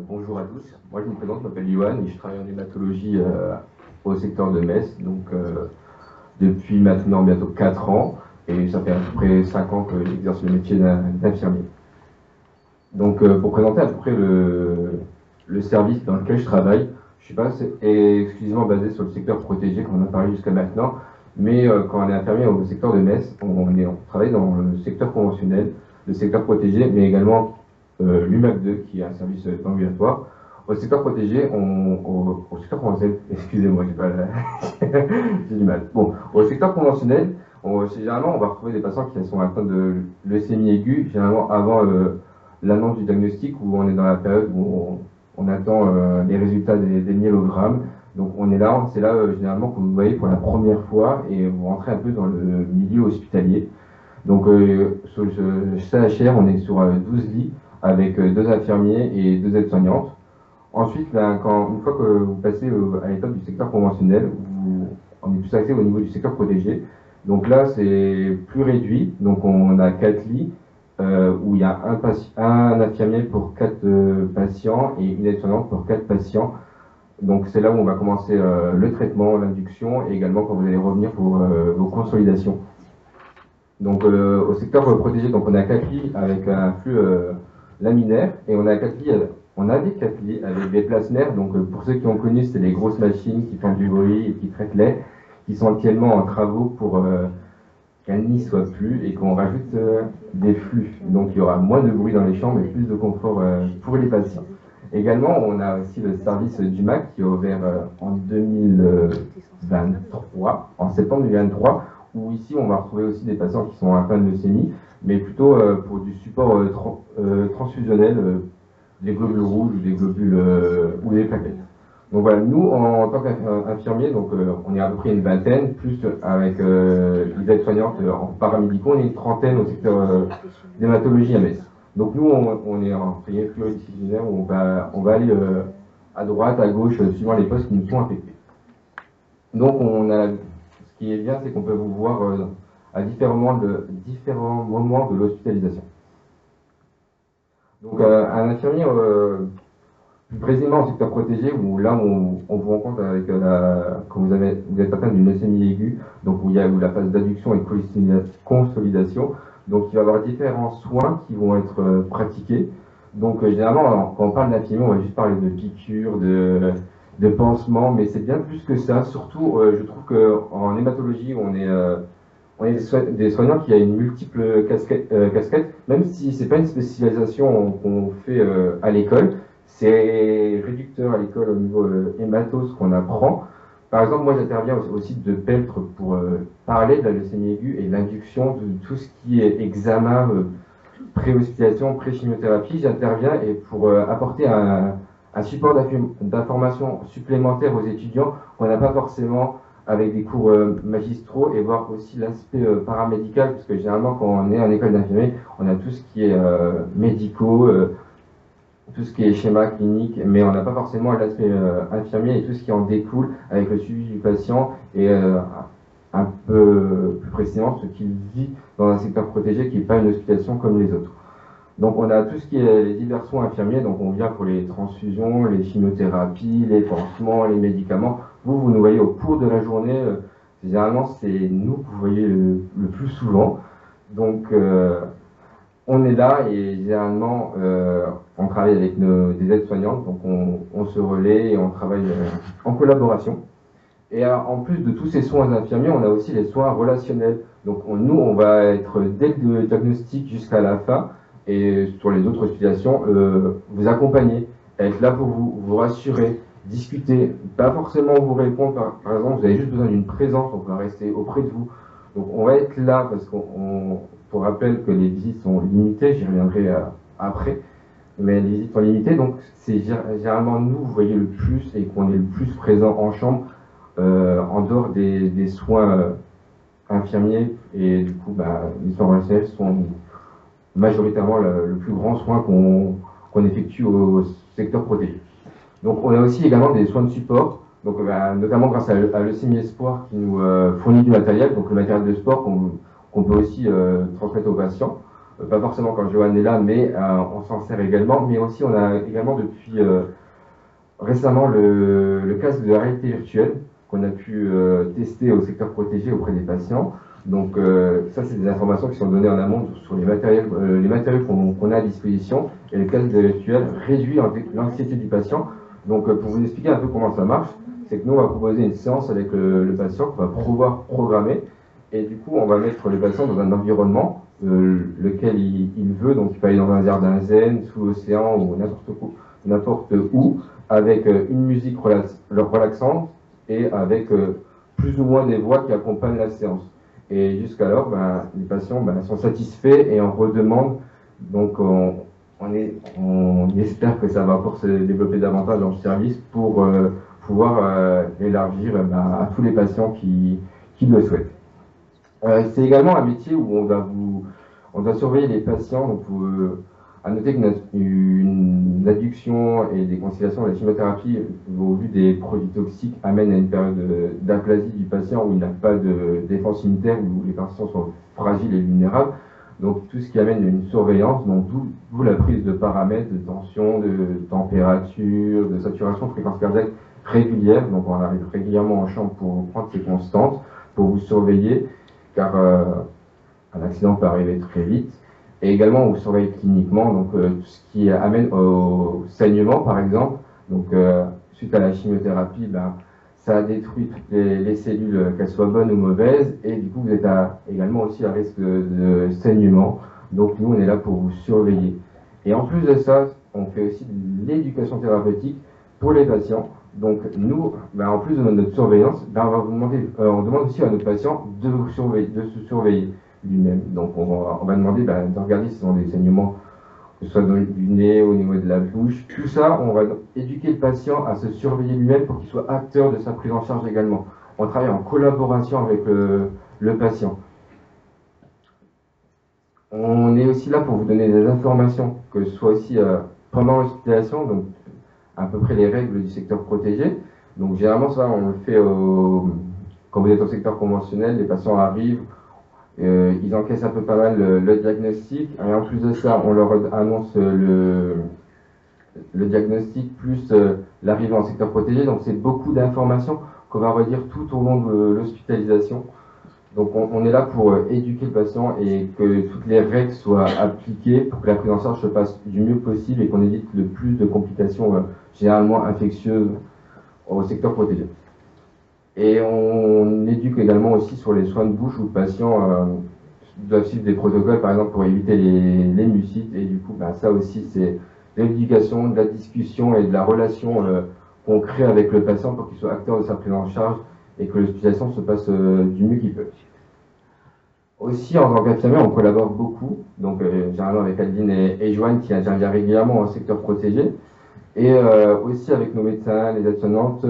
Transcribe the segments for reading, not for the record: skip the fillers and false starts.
Bonjour à tous. Moi, je me présente, je m'appelle Yoann et je travaille en hématologie au secteur de Metz, depuis maintenant bientôt 4 ans, et ça fait à peu près 5 ans que j'exerce le métier d'infirmier. Pour présenter à peu près le service dans lequel je travaille, je ne suis pas exclusivement basé sur le secteur protégé, comme on a parlé jusqu'à maintenant, mais quand on est infirmier au secteur de Metz, on travaille dans le secteur conventionnel, le secteur protégé, mais également l'UMAC2, qui est un service ambulatoire. Au secteur protégé, au secteur conventionnel, excusez-moi, j'ai du mal. Bon, au secteur conventionnel, généralement, on va retrouver des patients qui sont atteints de leucémie aiguë, généralement avant l'annonce du diagnostic, où on est dans la période où on attend les résultats des myélogrammes. Donc on est là, c'est là généralement que vous voyez pour la première fois et vous rentrez un peu dans le milieu hospitalier. Donc sur le CHR, on est sur 12 lits avec 2 infirmiers et 2 aides-soignantes. Ensuite, une fois que vous passez à l'étape du secteur conventionnel, on est plus axé au niveau du secteur protégé. Donc là, c'est plus réduit. Donc on a 4 lits où il y a un infirmier pour 4 patients et une aide-soignante pour 4 patients. Donc c'est là où on va commencer le traitement, l'induction et également quand vous allez revenir pour vos consolidations. Donc au secteur protégé, donc on a 4 lits avec un flux laminaire et on a 4 lits, on a des 4 lits avec des plasmères. Donc pour ceux qui ont connu, c'est les grosses machines qui font du bruit et qui traitent l'air, qui sont actuellement en travaux pour qu'un lit soit plus et qu'on rajoute des flux. Donc il y aura moins de bruit dans les chambres et plus de confort pour les patients. Également, on a aussi le service du MAC qui est ouvert en 2023, en septembre 2023, où ici on va retrouver aussi des patients qui sont atteints de leucémie, mais plutôt pour du support transfusionnel, des globules rouges ou des globules ou des plaquettes. Donc voilà, nous en tant qu'infirmiers, on est à peu près une vingtaine, plus avec les aides-soignantes en paramédicaux, on est une trentaine au secteur d'hématologie à Metz. Donc nous, on est en pluridisciplinaire où on va aller à droite, à gauche, suivant les postes qui nous sont affectés. Donc ce qui est bien, c'est qu'on peut vous voir à différents moments de l'hospitalisation. Donc un infirmier, plus précisément au secteur protégé, où là on vous rencontre avec quand vous êtes atteint d'une leucémie aiguë, donc où il y a la phase d'adduction et de consolidation. Donc il va y avoir différents soins qui vont être pratiqués. Donc généralement, quand on parle d'infirmier, on va juste parler de piqûres, de pansements, mais c'est bien plus que ça. Surtout, je trouve qu'en hématologie, on est des soignants qui a une multiple casquette, même si c'est pas une spécialisation qu'on fait à l'école, c'est réducteur à l'école au niveau hématos qu'on apprend. Par exemple, moi j'interviens au site de Peltre pour parler de la leucémie aiguë et l'induction de tout ce qui est examen, pré-hospitalisation, pré-chimiothérapie. J'interviens et pour apporter un support d'information supplémentaire aux étudiants qu'on n'a pas forcément avec des cours magistraux, et voir aussi l'aspect paramédical, parce que généralement quand on est en école d'infirmier, on a tout ce qui est médicaux, tout ce qui est schéma clinique, mais on n'a pas forcément l'aspect infirmier et tout ce qui en découle avec le suivi du patient et un peu plus précisément ce qu'il vit dans un secteur protégé qui n'est pas une hospitalisation comme les autres. Donc on a tout ce qui est les divers soins infirmiers, donc on vient pour les transfusions, les chimiothérapies, les pansements, les médicaments. Vous nous voyez au cours de la journée, généralement c'est nous que vous voyez le plus souvent. Donc on est là et généralement on travaille avec des aides-soignantes, donc on se relaie et on travaille en collaboration. Et en plus de tous ces soins infirmiers, on a aussi les soins relationnels. Donc nous, on va être dès le diagnostic jusqu'à la fin, et sur les autres hospitalisations, vous accompagner, être là pour vous rassurer, discuter, pas forcément vous répondre, par exemple, vous avez juste besoin d'une présence, on va rester auprès de vous. Donc on va être là parce pour rappel que les visites sont limitées, j'y reviendrai après, mais les visites sont limitées, donc c'est généralement nous, vous voyez le plus et qu'on est le plus présent en chambre, en dehors des soins infirmiers, et du coup, les soins relationnels sont majoritairement le plus grand soin qu'on effectue au secteur protégé. Donc on a aussi également des soins de support, donc notamment grâce à Leucémie Espoir qui nous fournit du matériel, donc le matériel de sport qu'on peut aussi transmettre aux patients. pas forcément quand Johan est là, mais on s'en sert également. Mais aussi, on a également depuis récemment le casque de réalité virtuelle qu'on a pu tester au secteur protégé auprès des patients. Donc ça, c'est des informations qui sont données en amont sur les matériaux qu'on a à disposition. Et le casque de virtuel réduit l'anxiété du patient. Donc pour vous expliquer un peu comment ça marche, c'est que nous, on va proposer une séance avec le patient qu'on va pouvoir programmer. Et du coup, on va mettre le patient dans un environnement lequel il veut. Donc il peut aller dans un jardin zen, sous l'océan ou n'importe où, avec une musique relaxante et avec plus ou moins des voix qui accompagnent la séance. Et jusqu'alors, les patients sont satisfaits et on redemande. Donc on espère que ça va encore se développer davantage dans le service pour pouvoir élargir à tous les patients qui le souhaitent. C'est également un métier où on doit surveiller les patients. Donc, à noter qu'une adduction et des constellations de la chimiothérapie, au vu des produits toxiques, amène à une période d'aplasie du patient où il n'a pas de défense immunitaire, où les patients sont fragiles et vulnérables. Donc tout ce qui amène une surveillance, donc d'où la prise de paramètres de tension, de température, de saturation, de fréquence cardiaque régulière. Donc on arrive régulièrement en chambre pour prendre ces constantes, pour vous surveiller, car un accident peut arriver très vite. Et également, on vous surveille cliniquement, donc tout ce qui amène au saignement, par exemple. Donc, suite à la chimiothérapie, ça détruit toutes les cellules, qu'elles soient bonnes ou mauvaises, et du coup, vous êtes également aussi à risque de saignement. Donc, nous, on est là pour vous surveiller. Et en plus de ça, on fait aussi de l'éducation thérapeutique pour les patients. Donc, nous, en plus de notre surveillance, on demande aussi à notre patient de se surveiller lui-même. Donc on va demander de regarder s'ils ont des saignements, que ce soit du nez, au niveau de la bouche. Tout ça, on va éduquer le patient à se surveiller lui-même pour qu'il soit acteur de sa prise en charge également. On travaille en collaboration avec le patient. On est aussi là pour vous donner des informations, que ce soit aussi pendant l'hospitalisation, donc à peu près les règles du secteur protégé. Donc généralement ça, on le fait quand vous êtes au secteur conventionnel, les patients arrivent, ils encaissent un peu pas mal le diagnostic, et en plus de ça, on leur annonce le diagnostic plus l'arrivée en secteur protégé. Donc c'est beaucoup d'informations qu'on va redire tout au long de l'hospitalisation. Donc on est là pour éduquer le patient et que toutes les règles soient appliquées pour que la prise en charge se passe du mieux possible et qu'on évite le plus de complications généralement infectieuses au secteur protégé. Et on éduque également aussi sur les soins de bouche où le patient doit suivre des protocoles, par exemple, pour éviter les mucites. Et du coup, ça aussi, c'est de l'éducation, de la discussion et de la relation qu'on crée avec le patient pour qu'il soit acteur de sa prise en charge et que l'hospitalisation se passe du mieux qu'il peut. Aussi, en tant qu'infirmière, on collabore beaucoup, donc généralement avec Adeline et Joanne qui intervient régulièrement en secteur protégé, et aussi avec nos médecins, les aides-soignantes,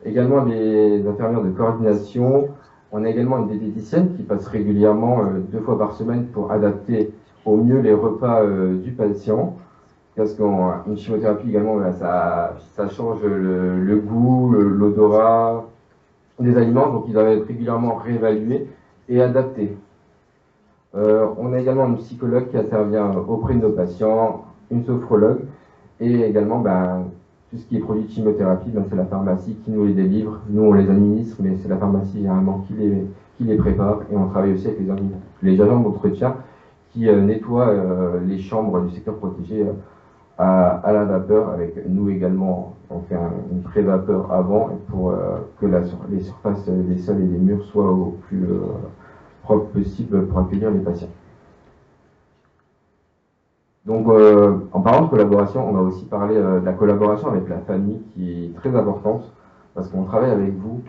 également les infirmières de coordination. On a également une diététicienne qui passe régulièrement 2 fois par semaine pour adapter au mieux les repas du patient. Parce qu'une chimiothérapie également, ça change le goût, l'odorat des aliments, donc ils doivent être régulièrement réévalués et adaptés. On a également une psychologue qui intervient auprès de nos patients, une sophrologue, et également tout ce qui est produit de chimiothérapie, c'est la pharmacie qui nous les délivre. Nous, on les administre, mais c'est la pharmacie généralement qui les prépare. Et on travaille aussi avec les agents d'entretien qui nettoient les chambres du secteur protégé à la vapeur. Avec nous également, on fait une pré-vapeur avant pour que les surfaces des sols et des murs soient au plus propres possible pour accueillir les patients. Donc, en parlant de collaboration, on va aussi parler de la collaboration avec la famille qui est très importante parce qu'on travaille avec vous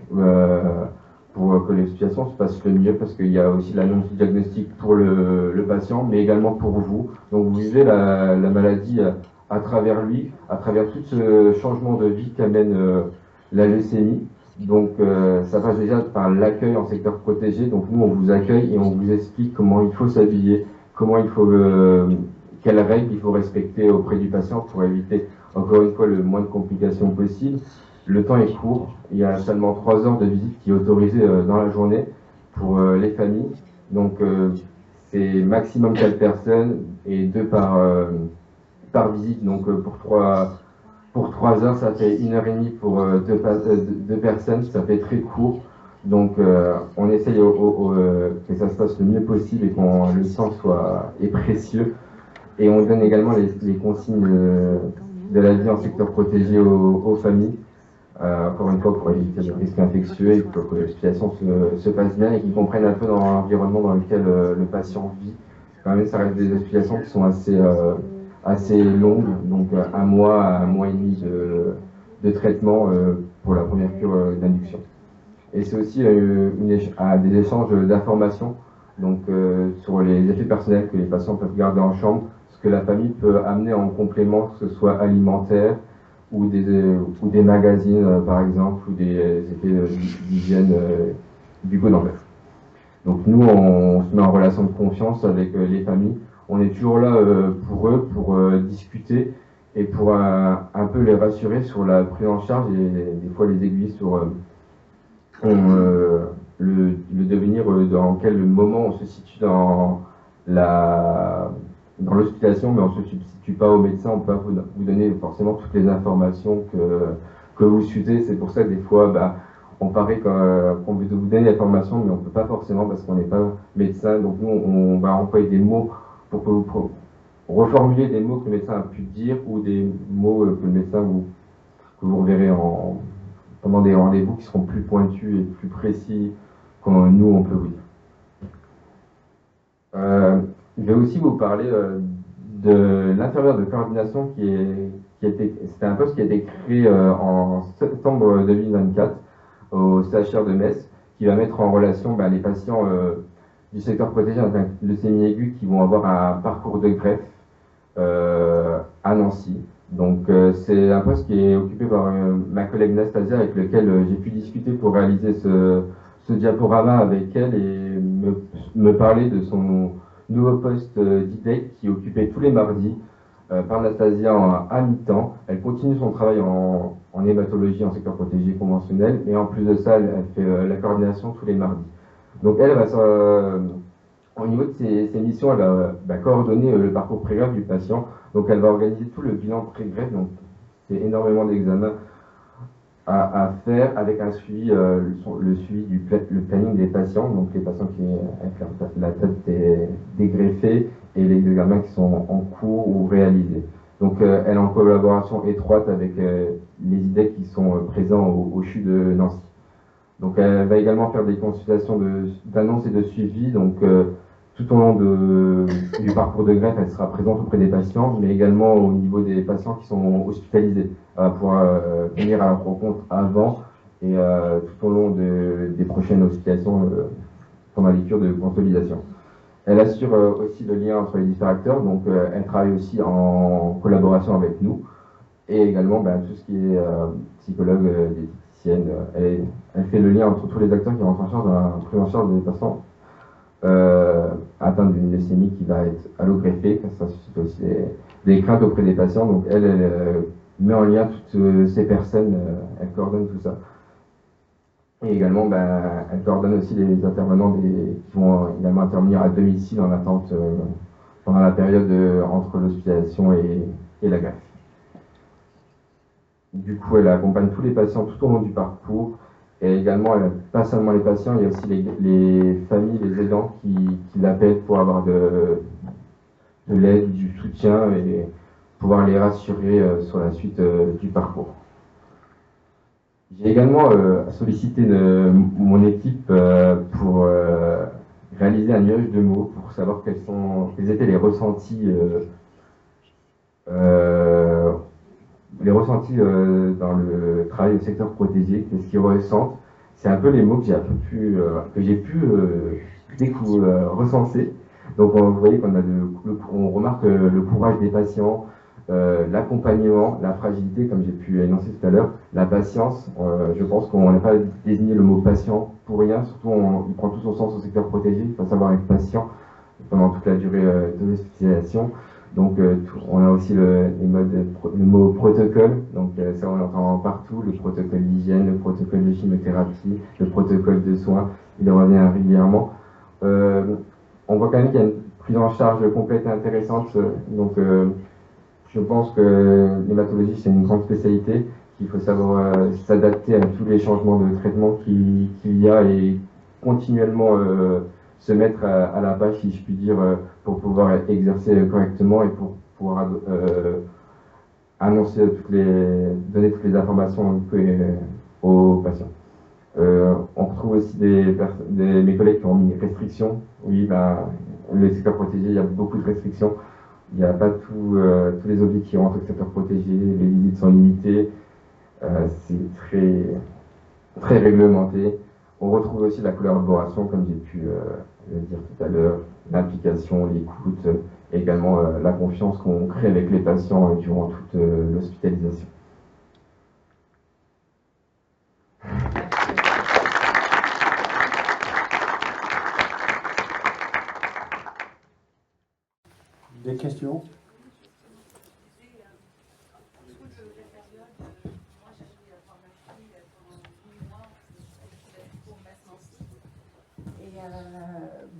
pour que les situations se passent le mieux parce qu'il y a aussi l'annonce du diagnostic pour le patient mais également pour vous. Donc, vous vivez la maladie à travers lui, à travers tout ce changement de vie qu'amène la leucémie. Donc, ça passe déjà par l'accueil en secteur protégé. Donc, nous, on vous accueille et on vous explique comment il faut s'habiller, comment il faut quelles règles il faut respecter auprès du patient pour éviter, encore une fois, le moins de complications possible. Le temps est court, il y a seulement 3 heures de visite qui est autorisée dans la journée pour les familles. Donc c'est maximum 4 personnes et 2 par visite. Donc pour 3 heures, ça fait 1 heure et demie pour 2 personnes, ça fait très court. Donc on essaye que ça se passe le mieux possible et que le temps est précieux. Et on donne également les consignes de la vie en secteur protégé aux familles. Encore une fois, pour éviter les risques infectieux et pour que l'explication se passe bien et qu'ils comprennent un peu dans l'environnement dans lequel le patient vit. Quand même, ça reste des explications qui sont assez longues, donc 1 mois à 1 mois et demi de traitement pour la première cure d'induction. Et c'est aussi des échanges d'informations donc, sur les effets personnels que les patients peuvent garder en chambre, ce que la famille peut amener en complément, que ce soit alimentaire, ou des magazines par exemple, ou des effets d'hygiène bucco-dentaire. Donc nous, on se met en relation de confiance avec les familles. On est toujours là pour eux, pour discuter et pour un peu les rassurer sur la prise en charge et des fois les aiguilles sur le devenir, dans quel moment on se situe dans l'hospitalisation, mais on ne se substitue pas au médecin, on peut pas vous donner forcément toutes les informations que vous souhaitez. C'est pour ça que des fois, on paraît qu'on veut vous donner l'information, mais on ne peut pas forcément parce qu'on n'est pas médecin. Donc nous, on va employer des mots pour que vous reformuler des mots que le médecin a pu dire ou des mots que le médecin que vous reverrez pendant des rendez-vous qui seront plus pointus et plus précis que nous, on peut vous dire. Je vais aussi vous parler de l'infirmière de coordination c'était un poste qui a été créé en septembre 2024 au CHR de Metz, qui va mettre en relation les patients du secteur protégé avec leucémie aiguë qui vont avoir un parcours de greffe à Nancy. Donc c'est un poste qui est occupé par ma collègue Nastasia, avec lequel j'ai pu discuter pour réaliser ce diaporama avec elle et me parler de son nouveau poste d'IDEC qui est occupé tous les mardis par Nastasia à mi-temps. Elle continue son travail en hématologie en secteur protégé conventionnel, et en plus de ça, elle fait la coordination tous les mardis. Donc elle va au niveau de ses missions, elle va coordonner le parcours pré-greffe du patient. Donc elle va organiser tout le bilan pré-greffe, donc c'est énormément d'examens à faire avec un suivi, le suivi le planning des patients, donc les patients qui avec la tête dégreffée et les examens qui sont en cours ou réalisés. Donc elle est en collaboration étroite avec les IDEC qui sont présents au CHU de Nancy. Donc elle va également faire des consultations d'annonce et de suivi, donc tout au long du parcours de greffe, elle sera présente auprès des patients, mais également au niveau des patients qui sont hospitalisés, pour venir à leur rencontre avant et tout au long des prochaines hospitalisations pendant les cures de consolidation. Elle assure aussi le lien entre les différents acteurs, donc elle travaille aussi en collaboration avec nous, et également tout ce qui est psychologue, diététicienne. Elle fait le lien entre tous les acteurs qui rentrent en charge dans la prise en charge des patients atteinte d'une leucémie qui va être allogreffée, ça suscite aussi des craintes auprès des patients. Donc elle met en lien toutes ces personnes, elle coordonne tout ça. Et également, elle coordonne aussi les intervenants qui vont également intervenir à domicile en attente pendant la période entre l'hospitalisation et la greffe. Du coup, elle accompagne tous les patients tout au long du parcours. Et également, pas seulement les patients, il y a aussi les familles, les aidants qui l'appellent pour avoir de l'aide, du soutien et pouvoir les rassurer sur la suite du parcours. J'ai également sollicité mon équipe pour réaliser un nuage de mots pour savoir quels étaient les ressentis dans le travail au secteur protégé, qu'est-ce qu'ils ressentent. C'est un peu les mots que j'ai pu recenser. Donc vous voyez on remarque le courage des patients, l'accompagnement, la fragilité, comme j'ai pu énoncer tout à l'heure, la patience. Je pense qu'on n'a pas désigné le mot patient pour rien, surtout il prend tout son sens au secteur protégé. Il faut savoir être patient pendant toute la durée de l'hospitalisation. Donc on a aussi le mot protocole, donc ça on entend partout, le protocole d'hygiène, le protocole de chimiothérapie, le protocole de soins, il revient régulièrement. on voit quand même qu'il y a une prise en charge complète et intéressante. Donc, je pense que l'hématologie, c'est une grande spécialité, qu'il faut savoir s'adapter à tous les changements de traitement qu'il y a et continuellement se mettre à la page, si je puis dire, pour pouvoir exercer correctement et pour pouvoir annoncer donner toutes les informations aux patients. On retrouve aussi mes collègues qui ont mis restrictions. Oui, le secteur protégé, il y a beaucoup de restrictions. Il n'y a pas tous les objets qui rentrent au secteur protégé, les visites sont limitées, c'est très réglementé. On retrouve aussi la collaboration, comme j'ai pu le dire tout à l'heure, l'implication, l'écoute, également la confiance qu'on crée avec les patients durant toute l'hospitalisation. Des questions?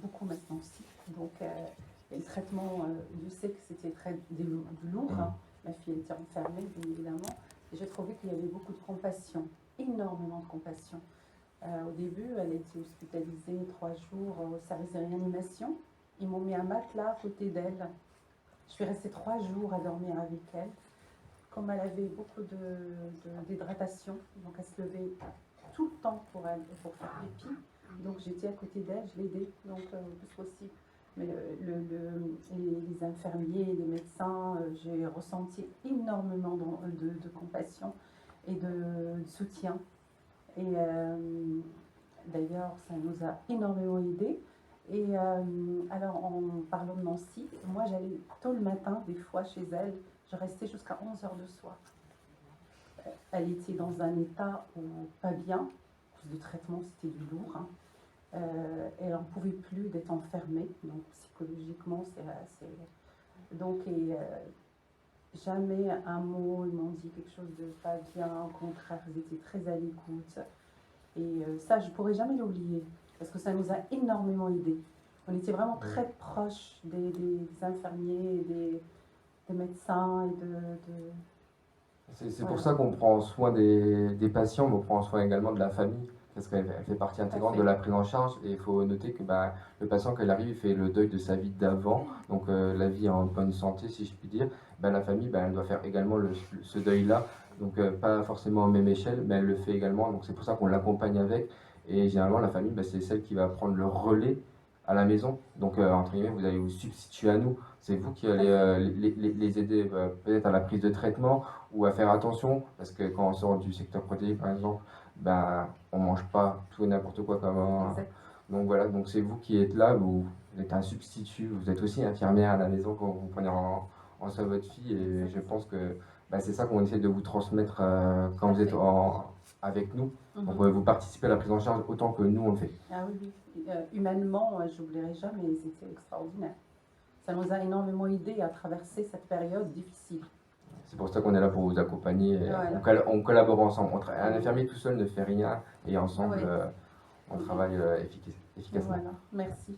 Beaucoup maintenant aussi. Donc, et le traitement, je sais que c'était très du lourd. Hein. Ma fille était enfermée, bien évidemment. Et j'ai trouvé qu'il y avait beaucoup de compassion, énormément de compassion. Au début, elle était hospitalisée 3 jours au service de réanimation. Ils m'ont mis un matelas à côté d'elle. Je suis restée 3 jours à dormir avec elle. Comme elle avait beaucoup d'hydratation, donc elle se levait tout le temps pour faire pipi. Donc j'étais à côté d'elle, je l'aidais donc le plus possible. Mais les infirmiers, les médecins, j'ai ressenti énormément de compassion et de soutien. Et d'ailleurs, ça nous a énormément aidés. Et alors, en parlant de Nancy, moi j'allais tôt le matin, des fois chez elle, je restais jusqu'à 11h le soir. Elle était dans un état pas bien, à cause du traitement, c'était du lourd. Hein. Elle n'en pouvait plus d'être enfermée, donc psychologiquement, donc, jamais un mot, ils m'ont dit quelque chose de pas bien, au contraire, ils étaient très à l'écoute. Et ça, je ne pourrais jamais l'oublier, parce que ça nous a énormément aidés. On était vraiment très proches des infirmiers, des médecins et C'est pour ça qu'on prend soin des patients, mais on prend soin également de la famille, parce qu'elle fait partie intégrante de la prise en charge. Et il faut noter que le patient, quand il arrive, il fait le deuil de sa vie d'avant, donc la vie en bonne santé, si je puis dire. La famille, elle doit faire également ce deuil-là, donc pas forcément à même échelle, mais elle le fait également. Donc c'est pour ça qu'on l'accompagne avec. Et généralement, la famille, c'est celle qui va prendre le relais à la maison. Donc, entre guillemets, vous allez vous substituer à nous. C'est vous qui allez les aider peut-être à la prise de traitement ou à faire attention, parce que quand on sort du secteur protégé, par exemple, on mange pas tout et n'importe quoi comme un... Donc voilà, donc c'est vous qui êtes là, vous êtes un substitut, vous êtes aussi infirmière à la maison quand vous prenez en soin votre fille, et je pense que c'est ça qu'on essaie de vous transmettre quand vous êtes avec nous. Donc vous participez à la prise en charge autant que nous on le fait. Ah oui, oui. Humainement, je n'oublierai jamais, c'était extraordinaire. Ça nous a énormément aidés à traverser cette période difficile. C'est pour ça qu'on est là pour vous accompagner. Voilà. On collabore ensemble. Un infirmier tout seul ne fait rien, et ensemble on travaille efficacement. Voilà, merci.